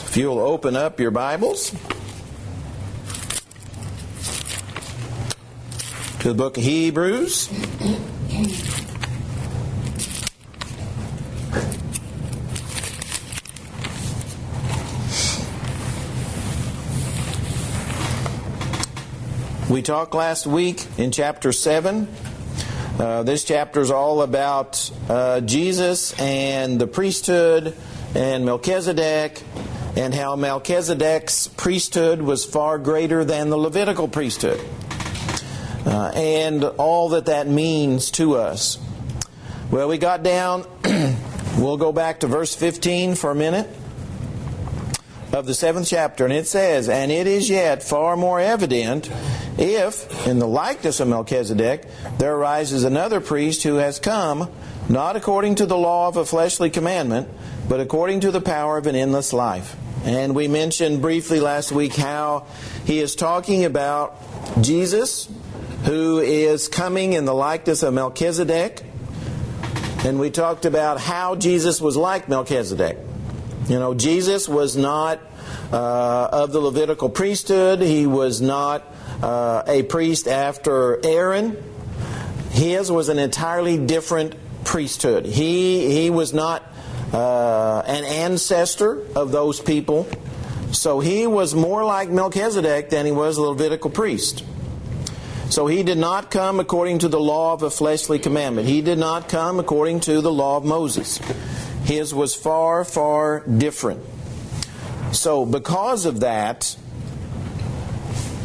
If you'll open up your Bibles to the book of Hebrews. We talked last week in chapter 7. This chapter is all about Jesus and the priesthood and Melchizedek, and how Melchizedek's priesthood was far greater than the Levitical priesthood, and all that means to us. Well, we got down, we'll go back to verse 15 for a minute of the 7th chapter, and it says, "And it is yet far more evident, if, in the likeness of Melchizedek, there arises another priest who has come, not according to the law of a fleshly commandment, but according to the power of an endless life." And we mentioned briefly last week how he is talking about Jesus, who is coming in the likeness of Melchizedek. And we talked about how Jesus was like Melchizedek. You know, Jesus was not of the Levitical priesthood. He was not a priest after Aaron. His was an entirely different priesthood. He was not an ancestor of those people. So he was more like Melchizedek than he was a Levitical priest. So he did not come according to the law of a fleshly commandment. He did not come according to the law of Moses. His was far, far different. So because of that,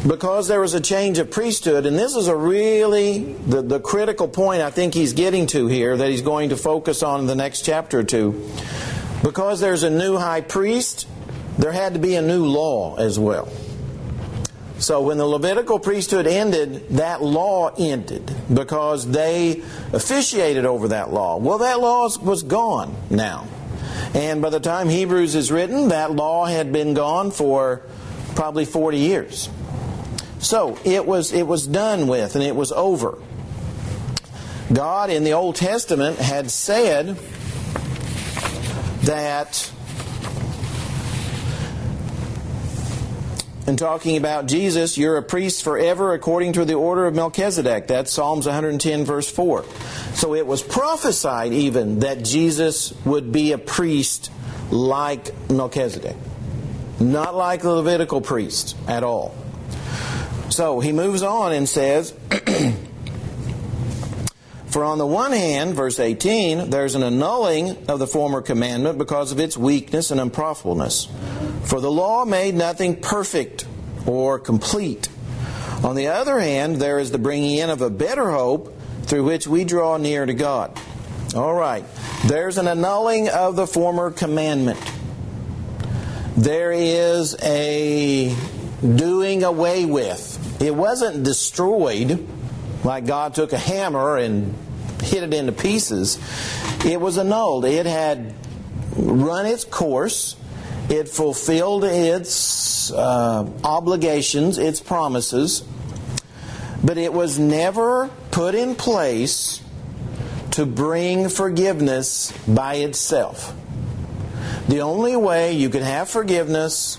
because there was a change of priesthood, and this is a really the critical point I think he's getting to here, that he's going to focus on in the next chapter or two. Because there's a new high priest, there had to be a new law as well. So when the Levitical priesthood ended, that law ended because they officiated over that law. Well, that law was gone now. And by the time Hebrews is written, that law had been gone for probably 40 years. So it was done with, and it was over. God in the Old Testament had said that, in talking about Jesus, "You're a priest forever according to the order of Melchizedek." That's Psalms 110 verse 4. So it was prophesied even that Jesus would be a priest like Melchizedek. Not like the Levitical priest at all. So he moves on and says, "For on the one hand," verse 18, "there's an annulling of the former commandment because of its weakness and unprofitableness. For the law made nothing perfect or complete. On the other hand, there is the bringing in of a better hope through which we draw near to God." All right. There's an annulling of the former commandment. There is a doing away with. It wasn't destroyed like God took a hammer and hit it into pieces. It was annulled. It had run its course. It fulfilled its obligations, its promises, but it was never put in place to bring forgiveness by itself. The only way you could have forgiveness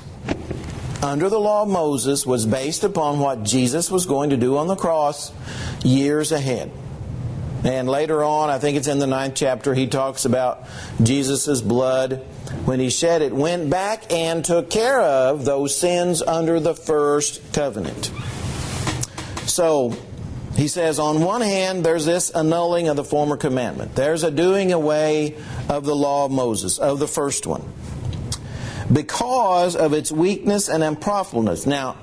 under the law of Moses was based upon what Jesus was going to do on the cross years ahead. And later on, I think it's in the 9th chapter, he talks about Jesus' blood. When he shed it, went back and took care of those sins under the first covenant. So, he says, on one hand, there's this annulling of the former commandment. There's a doing away of the law of Moses, of the first one, because of its weakness and unprofitableness. Now,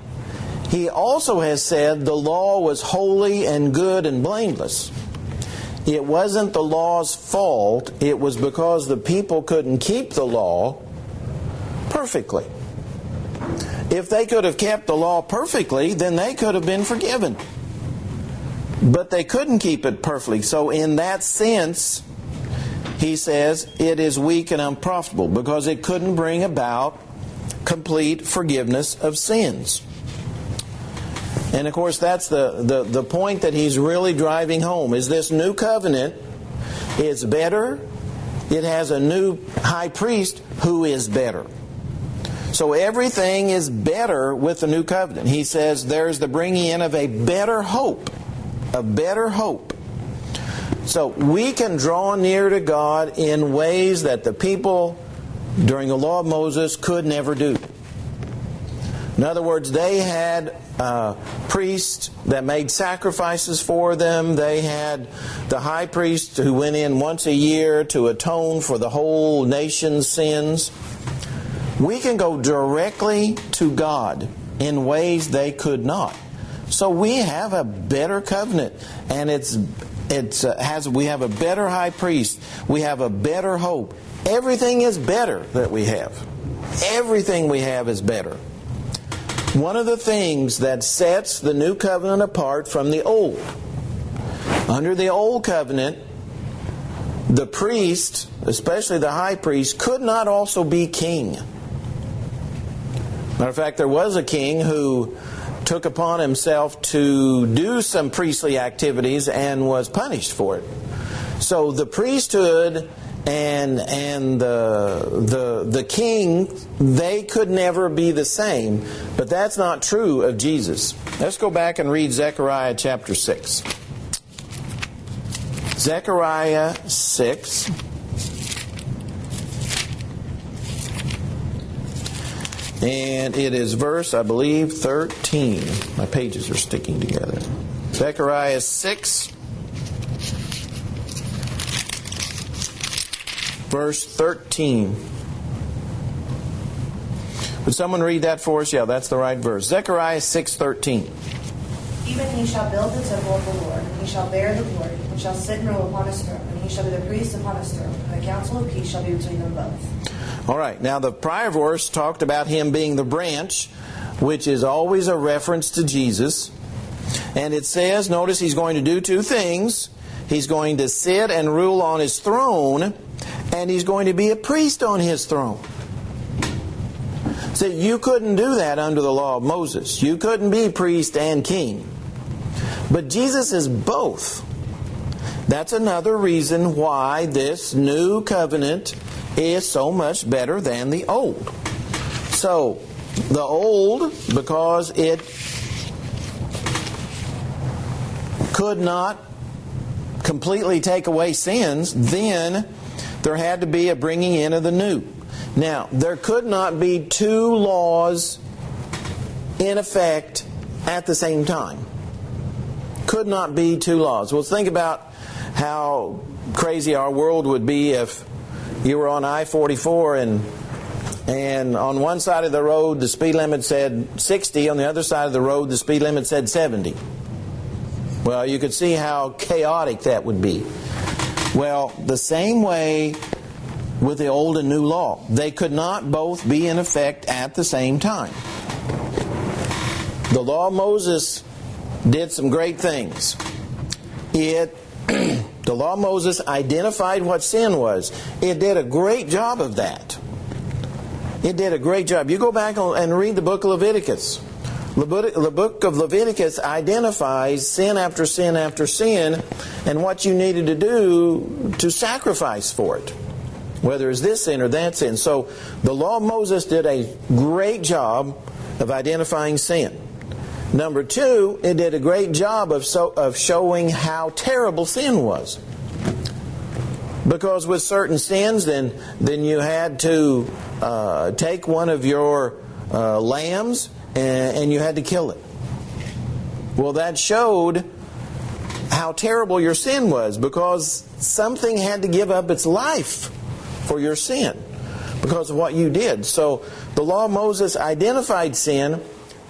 he also has said the law was holy and good and blameless. It wasn't the law's fault. It was because the people couldn't keep the law perfectly. If they could have kept the law perfectly, then they could have been forgiven. But they couldn't keep it perfectly. So in that sense, he says it is weak and unprofitable because it couldn't bring about complete forgiveness of sins. And of course, that's the point that he's really driving home, is this new covenant is better. It has a new high priest who is better. So everything is better with the new covenant. He says there's the bringing in of a better hope. A better hope. So we can draw near to God in ways that the people during the law of Moses could never do. In other words, they had priests that made sacrifices for them. They had the high priest who went in once a year to atone for the whole nation's sins. We can go directly to God in ways they could not. So we have a better covenant, and we have a better high priest. We have a better hope. Everything is better that we have. Everything we have is better. One of the things that sets the new covenant apart from the old. Under the old covenant, the priest, especially the high priest, could not also be king. Matter of fact, there was a king who took upon himself to do some priestly activities and was punished for it. So the priesthood and the king, they could never be the same. But that's not true of Jesus. Let's go back and read Zechariah chapter 6. Zechariah 6. And it is verse, I believe, 13. My pages are sticking together. Zechariah 6. Verse 13. Would someone read that for us? Yeah, that's the right verse. Zechariah 6:13. Even he shall build the temple of the Lord, and he shall bear the glory, and shall sit and rule upon his throne, and he shall be the priest upon his throne, and the council of peace shall be between them both. All right, now the prior verse talked about him being the branch, which is always a reference to Jesus. And it says, notice he's going to do two things. He's going to sit and rule on his throne, and he's going to be a priest on his throne. So you couldn't do that under the law of Moses. You couldn't be priest and king. But Jesus is both. That's another reason why this new covenant is so much better than the old. So, the old, because it could not completely take away sins, then there had to be a bringing in of the new. Now, there could not be two laws in effect at the same time. Could not be two laws. Well, think about how crazy our world would be if you were on I-44 and on one side of the road the speed limit said 60, on the other side of the road the speed limit said 70. Well, you could see how chaotic that would be. Well, the same way with the old and new law. They could not both be in effect at the same time. The law of Moses did some great things. The law of Moses identified what sin was. It did a great job of that. It did a great job. You go back and read the book of Leviticus. The book of Leviticus identifies sin after sin after sin and what you needed to do to sacrifice for it, whether it's this sin or that sin. So the law of Moses did a great job of identifying sin. Number two, it did a great job of showing how terrible sin was. Because with certain sins, then you had to take one of your lambs and you had to kill it. Well, that showed how terrible your sin was, because something had to give up its life for your sin because of what you did. So the law of Moses identified sin,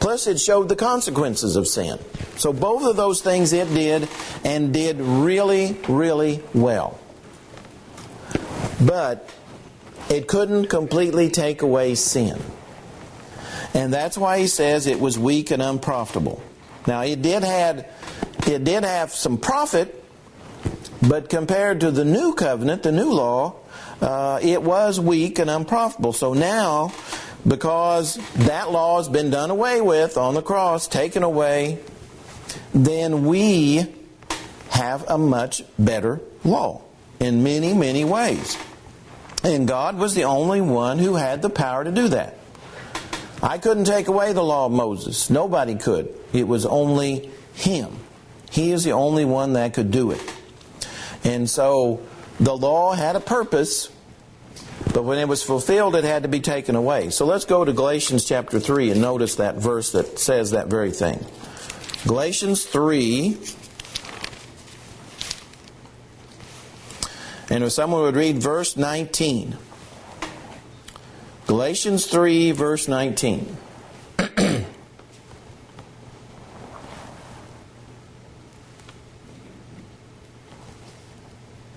plus it showed the consequences of sin. So both of those things it did, and did really, really well. But it couldn't completely take away sin. And that's why he says it was weak and unprofitable. Now it did have some profit, but compared to the new covenant, the new law, it was weak and unprofitable. So now, because that law has been done away with on the cross, taken away, then we have a much better law in many, many ways. And God was the only one who had the power to do that. I couldn't take away the law of Moses. Nobody could. It was only Him. He is the only one that could do it. And so the law had a purpose, but when it was fulfilled, it had to be taken away. So let's go to Galatians chapter 3 and notice that verse that says that very thing. Galatians 3. And if someone would read verse 19. Galatians 3, verse 19.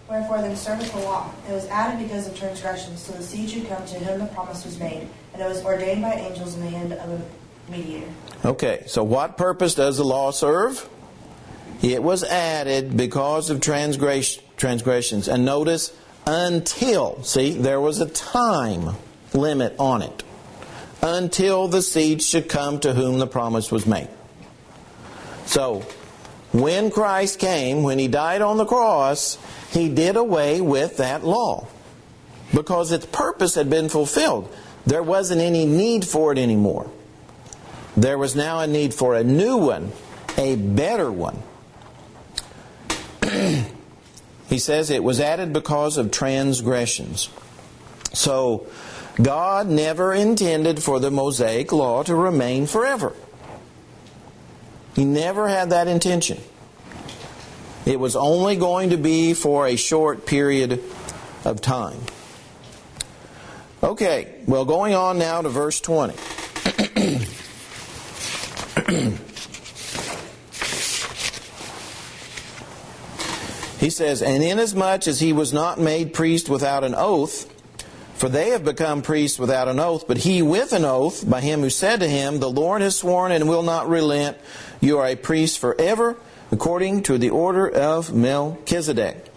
Wherefore then serveth the law. It was added because of transgressions, so the seed should come to whom the promise was made. And it was ordained by angels in the hand of a mediator. Okay, so what purpose does the law serve? It was added because of transgressions. And notice, until. See, there was a time limit on it. Until the seed should come to whom the promise was made. So, when Christ came, when He died on the cross, He did away with that law. Because its purpose had been fulfilled. There wasn't any need for it anymore. There was now a need for a new one, a better one. He says it was added because of transgressions. So, God never intended for the Mosaic law to remain forever. He never had that intention. It was only going to be for a short period of time. Okay, well, going on now to verse 20. He says, and inasmuch as He was not made priest without an oath, for they have become priests without an oath, but He with an oath, by Him who said to Him, the Lord has sworn and will not relent, you are a priest forever, according to the order of Melchizedek.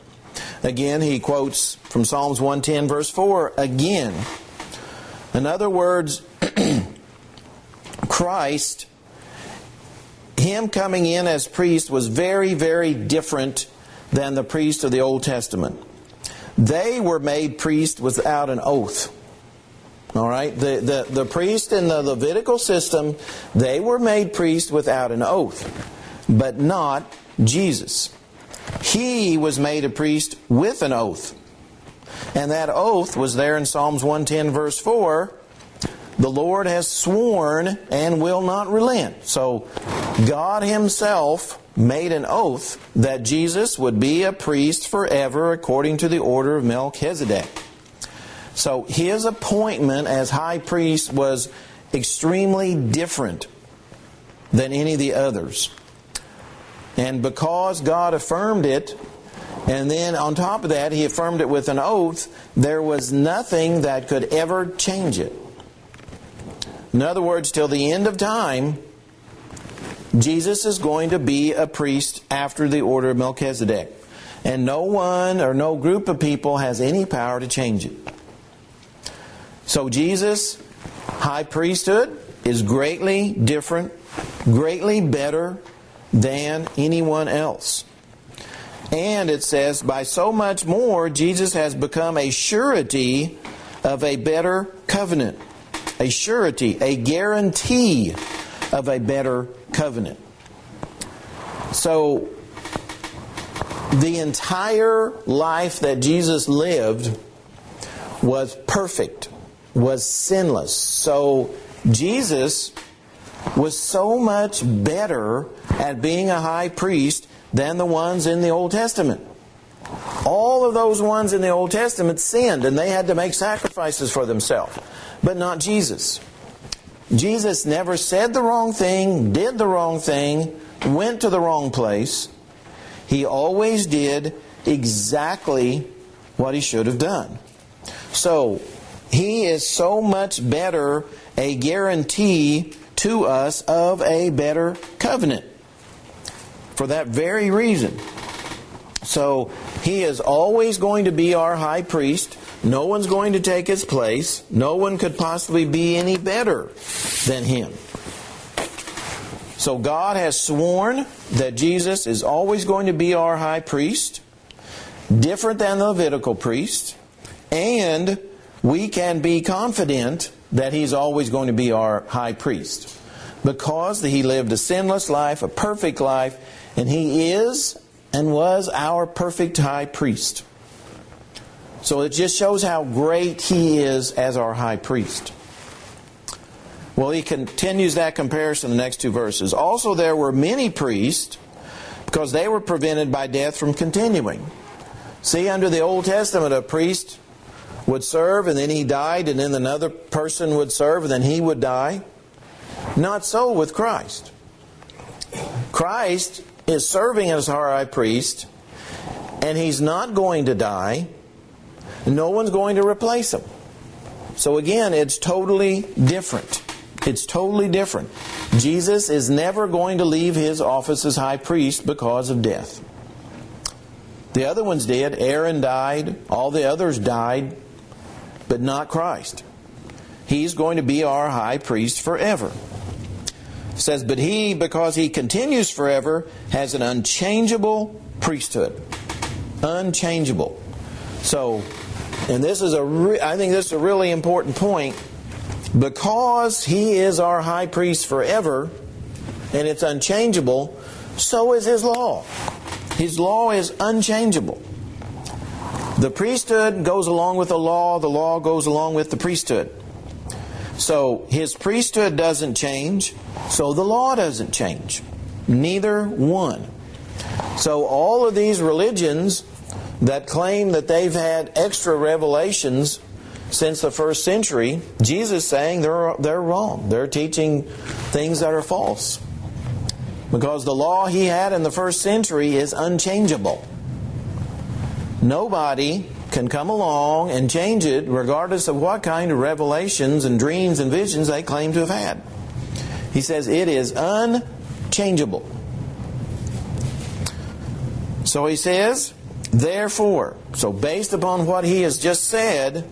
Again, he quotes from Psalms 110, verse 4, again. In other words, Christ, Him coming in as priest was very, very different than the priests of the Old Testament. They were made priests without an oath. All right? The priest in the Levitical system, they were made priests without an oath. But not Jesus. He was made a priest with an oath. And that oath was there in Psalms 110 verse 4. The Lord has sworn and will not relent. So God Himself made an oath that Jesus would be a priest forever according to the order of Melchizedek. So His appointment as high priest was extremely different than any of the others. And because God affirmed it, and then on top of that He affirmed it with an oath, there was nothing that could ever change it. In other words, till the end of time, Jesus is going to be a priest after the order of Melchizedek. And no one or no group of people has any power to change it. So Jesus' high priesthood is greatly different, greatly better than anyone else. And it says, by so much more, Jesus has become a surety of a better covenant. A surety, a guarantee of a better covenant. So, the entire life that Jesus lived was perfect, was sinless. So, Jesus was so much better at being a high priest than the ones in the Old Testament. All of those ones in the Old Testament sinned and they had to make sacrifices for themselves. But not Jesus. Jesus never said the wrong thing, did the wrong thing, went to the wrong place. He always did exactly what He should have done. So, He is so much better a guarantee to us of a better covenant. For that very reason. So, He is always going to be our high priest. No one's going to take His place. No one could possibly be any better than Him. So God has sworn that Jesus is always going to be our high priest, different than the Levitical priest, and we can be confident that He's always going to be our high priest? Because He lived a sinless life, a perfect life, and He is and was our perfect high priest. So it just shows how great He is as our high priest. Well, he continues that comparison in the next two verses. Also there were many priests, because they were prevented by death from continuing. See, under the Old Testament, a priest would serve, and then he died, and then another person would serve, and then he would die. Not so with Christ. Christ is serving as our high priest, and He's not going to die. No one's going to replace Him. So again, it's totally different. It's totally different. Jesus is never going to leave His office as high priest because of death. The other ones did. Aaron died. All the others died. But not Christ. He's going to be our high priest forever. It says, but He, because He continues forever, has an unchangeable priesthood. Unchangeable. So, and this is I think this is a really important point. Because He is our high priest forever, and it's unchangeable, so is His law. His law is unchangeable. The priesthood goes along with the law goes along with the priesthood. So His priesthood doesn't change, so the law doesn't change. Neither one. So all of these religions that claim that they've had extra revelations since the first century, Jesus is saying they're wrong. They're teaching things that are false. Because the law He had in the first century is unchangeable. Nobody can come along and change it regardless of what kind of revelations and dreams and visions they claim to have had. He says it is unchangeable. So He says, therefore, so based upon what He has just said,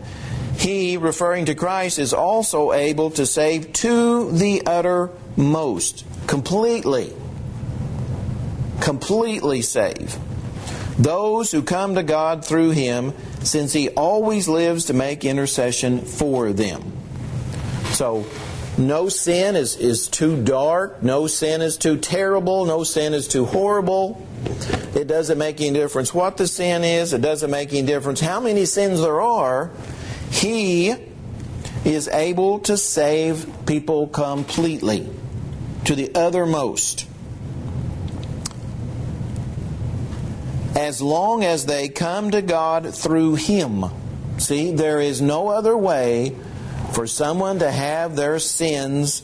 He, referring to Christ, is also able to save to the uttermost. Completely. Completely save those who come to God through Him, since He always lives to make intercession for them. So, no sin is too dark. No sin is too terrible. No sin is too horrible. It doesn't make any difference what the sin is. It doesn't make any difference how many sins there are. He is able to save people completely, to the uttermost. As long as they come to God through Him. See, there is no other way for someone to have their sins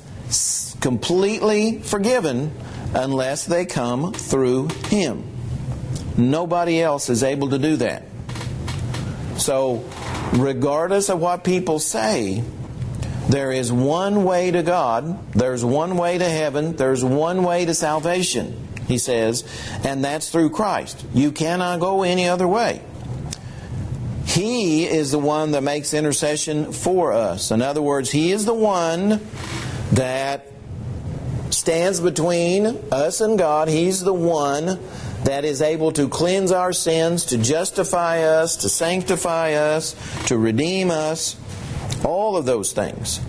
completely forgiven unless they come through Him. Nobody else is able to do that. So, regardless of what people say, there is one way to God, there's one way to heaven, there's one way to salvation, He says, and that's through Christ. You cannot go any other way. He is the one that makes intercession for us. In other words, He is the one that stands between us and God. He's the one that is able to cleanse our sins, to justify us, to sanctify us, to redeem us. All of those things.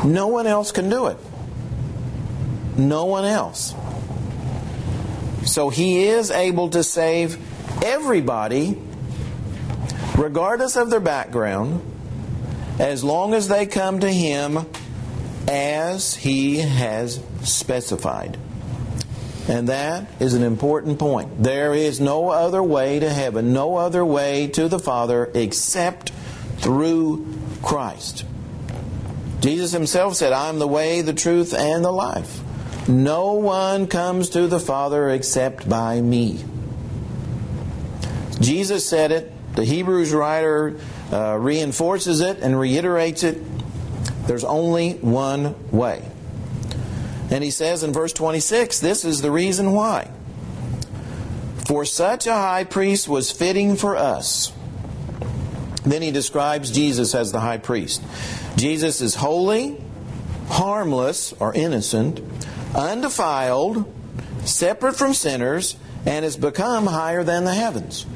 No one else can do it. No one else. So He is able to save everybody, regardless of their background, as long as they come to Him as He has specified. And that is an important point. There is no other way to heaven, no other way to the Father except through Christ. Jesus Himself said, I am the way, the truth, and the life. No one comes to the Father except by me. Jesus said it. The Hebrews writer reinforces it and reiterates it. There's only one way. And he says in verse 26, this is the reason why. For such a high priest was fitting for us. Then he describes Jesus as the high priest. Jesus is holy, harmless or innocent, undefiled, separate from sinners, and has become higher than the heavens.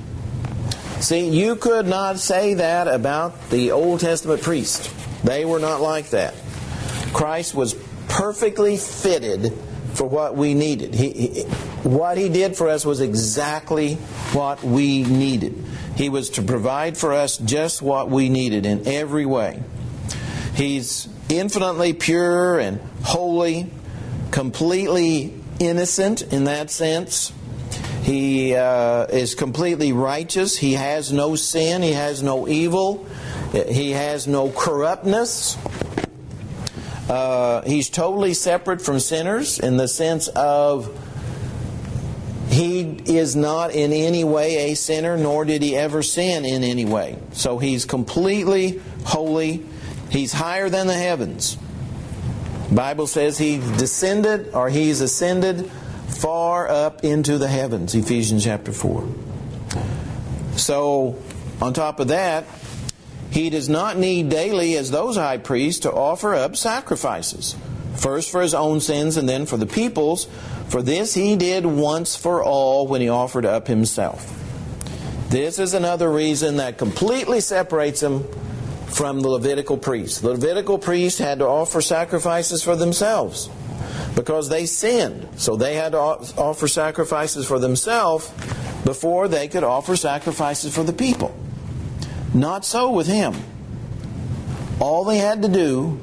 See, you could not say that about the Old Testament priest. They were not like that. Christ was perfectly fitted for what we needed. What He did for us was exactly what we needed. He was to provide for us just what we needed in every way. He's infinitely pure and holy, completely innocent in that sense. He is completely righteous. He has no sin. He has no evil. He has no corruptness. He's totally separate from sinners in the sense of He is not in any way a sinner, nor did He ever sin in any way. So He's completely holy. He's higher than the heavens. The Bible says He's descended, or He's ascended far up into the heavens, Ephesians chapter 4. So, on top of that, He does not need daily, as those high priests, to offer up sacrifices. First for His own sins and then for the people's. For this He did once for all when He offered up Himself. This is another reason that completely separates Him from the Levitical priests. The Levitical priests had to offer sacrifices for themselves because they sinned. So they had to offer sacrifices for themselves before they could offer sacrifices for the people. Not so with Him. All they had to do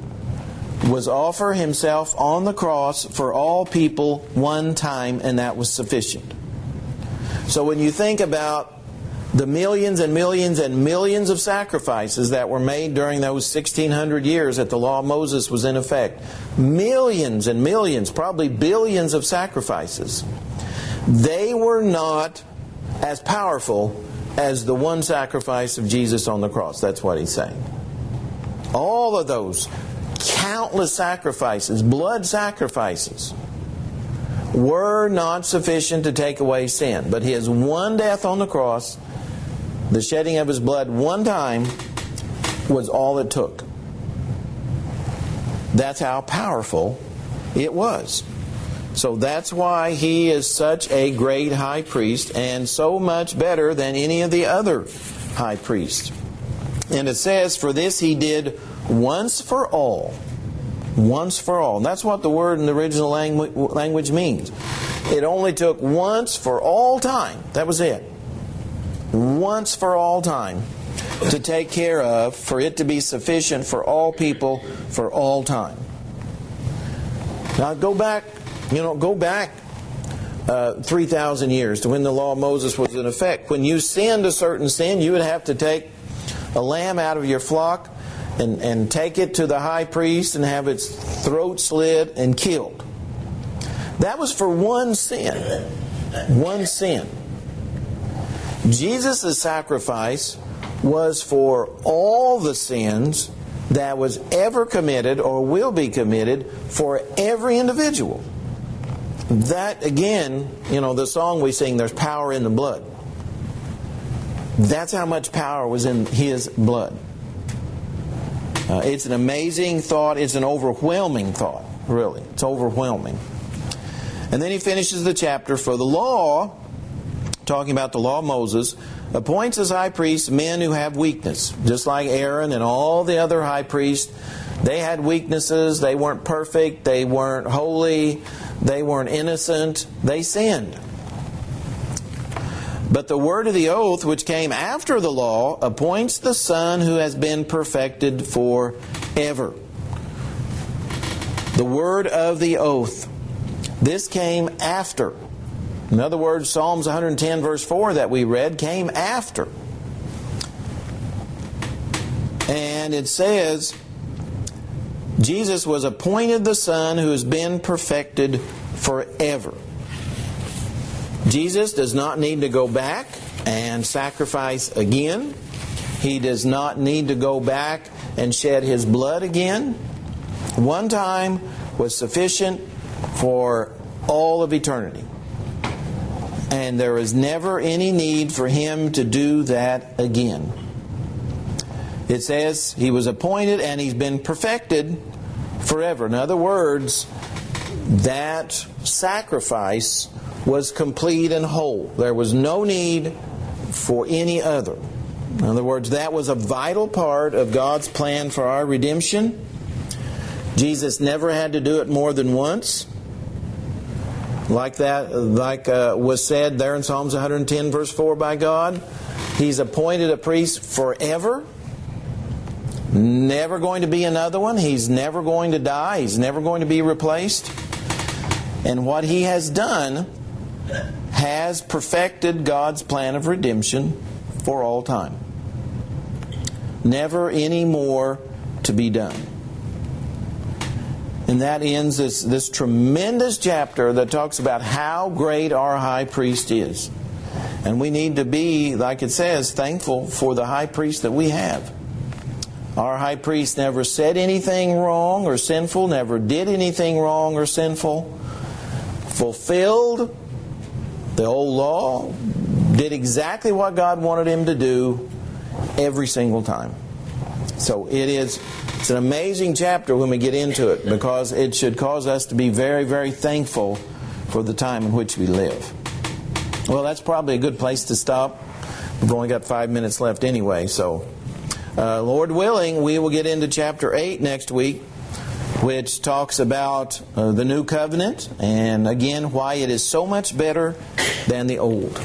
was offer Himself on the cross for all people one time, and that was sufficient. So when you think about the millions and millions and millions of sacrifices that were made during those 1600 years that the law of Moses was in effect, millions and millions, probably billions of sacrifices, they were not as powerful as the one sacrifice of Jesus on the cross. That's what He's saying. All of those countless sacrifices, blood sacrifices, were not sufficient to take away sin. But His one death on the cross, the shedding of His blood one time, was all it took. That's how powerful it was. So that's why He is such a great high priest and so much better than any of the other high priests. And it says, for this He did once for all. Once for all. And that's what the word in the original language means. It only took once for all time. That was it. Once for all time to take care of, for it to be sufficient for all people for all time. Now go back 3,000 years to when the law of Moses was in effect. When you sinned a certain sin, you would have to take a lamb out of your flock and take it to the high priest and have its throat slit and killed. That was for one sin. One sin. Jesus' sacrifice was for all the sins that was ever committed or will be committed for every individual. That, again, the song we sing, there's power in the blood. That's how much power was in His blood. It's an amazing thought. It's an overwhelming thought, really. It's overwhelming. And then he finishes the chapter, for the law, talking about the law of Moses, appoints as high priests men who have weakness. Just like Aaron and all the other high priests, they had weaknesses. They weren't perfect. They weren't holy. They weren't innocent. They sinned. But the word of the oath, which came after the law, appoints the Son who has been perfected forever. The word of the oath. This came after. In other words, Psalms 110 verse 4 that we read came after. And it says, Jesus was appointed the Son who has been perfected forever. Jesus does not need to go back and sacrifice again. He does not need to go back and shed His blood again. One time was sufficient for all of eternity. And there is never any need for Him to do that again. It says He was appointed and He's been perfected forever. In other words, that sacrifice was complete and whole. There was no need for any other. In other words, that was a vital part of God's plan for our redemption. Jesus never had to do it more than once. Like was said there in Psalms 110 verse 4 by God. He's appointed a priest forever. Never going to be another one. He's never going to die. He's never going to be replaced. And what He has done has perfected God's plan of redemption for all time. Never any more to be done. And that ends this tremendous chapter that talks about how great our high priest is. And we need to be, like it says, thankful for the high priest that we have. Our high priest never said anything wrong or sinful, never did anything wrong or sinful, fulfilled the old law, did exactly what God wanted him to do every single time. So it's an amazing chapter when we get into it, because it should cause us to be very, very thankful for the time in which we live. Well, that's probably a good place to stop. We've only got 5 minutes left anyway, so Lord willing, we will get into chapter 8 next week, which talks about the new covenant, and again, why it is so much better than the old.